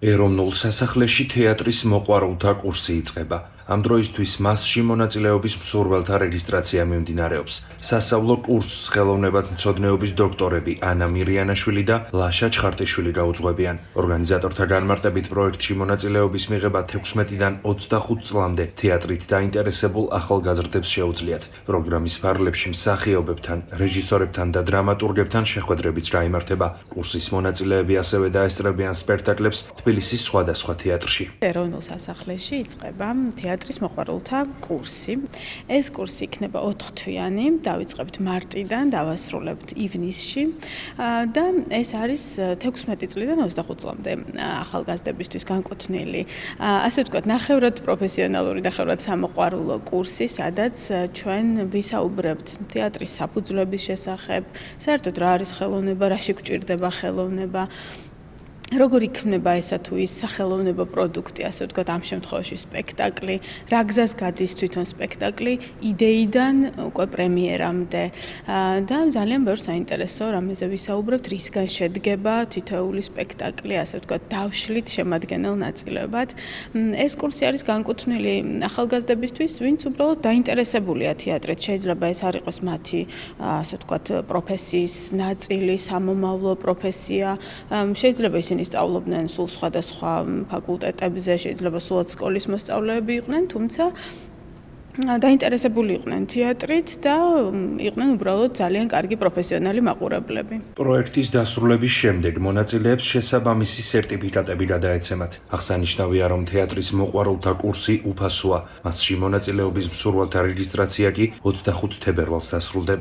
ეროვნულ სასახლეში თეატრის მოყვარულთა კურსი იწყება. ამ დროისთვის მასში მონაწილეობის მსურველთა რეგისტრაცია მიმდინარეობს. სასწავლო კურსს ხელოვნებად მცოდნეობის დოქტორები ანა მირიანაშვილი და ლაშა ჩხარტიშვილი გაუძღვებიან. ორგანიზატორთა განმარტებით პროექტში მონაწილეობის მიღება 16-დან 25 წლამდე თეატრით დაინტერესებულ ახალგაზრდებს შეუძლიათ. პროგრამის ფარგლებში მსახიობებთან, რეჟისორებთან და დრამატურგებთან შეხვედრებიც გაიმართება. კურსის მონაწილეები ასევე დაესწრებიან სპექტაკლებს თბილისის სხვადასხვა თეატრში. ეროვნულ სასახლეში იწყება თეატრის მოყვარულთა კურსი. ეს კურსი იქნება 4 თვიანი, დავიწყებთ მარტიდან, დავასრულებთ ივნისში და ეს არის 16 წლიდან 25 წლამდე ახალგაზრდებისთვის განკუთვნილი, ასე ვთქვათ, ნახევრად პროფესიონალური, ნახევრად სამოყვარულო კურსი, სადაც ჩვენ ვისაუბრებთ თეატრის საფუძვლების შესახებ, საერთოდ რა არის ხელოვნება, რაში გვჭირდება ხელოვნება, როგორ იქმნება ესა თუ ის სახელოვნებო პროდუქტი, ასე ვთქვათ, ამ შემთხვევაში სპექტაკლი, რა გზას გადის თვითონ სპექტაკლი, იდეიდან უკვე პრემიერამდე და ძალიან ბევრ საინტერესო რამეზე ვისაუბრებთ, რისგან შედგება თითოეული სპექტაკლი, ასე ვთქვათ, დავშლით შემადგენელ ნაწილებად. ეს კურსი არის განკუთვნილი ახალგაზრდებისთვის, ვინც უბრალოდ დაინტერესებულია თეატრით. შეიძლება ეს არ იყოს მათი, ასე ვთქვათ, პროფესიის ნაწილი, სამომავლო პროფესია, შეიძლება ისინი სწავლობდნენ სულ სხვადასხვა ფაკულტეტებზე, შეიძლება სულაც სკოლის მოსწავლეები იყვნენ, თუმცა დაინტერესებული იყვნენ თეატრით და იყვნენ უბრალოდ ძალიან კარგი პროფესიონალი მაყურებლები. პროექტის დასრულების შემდეგ მონაწილეებს შესაბამისი სერტიფიკატები გადაეცემათ. აღსანიშნავია, რომ თეატრის მოყვარულთა კურსი უფასოა. მასში მონაწილეობის მსურველთა რეგისტრაცია კი 25 თებერვალს დასრულდება.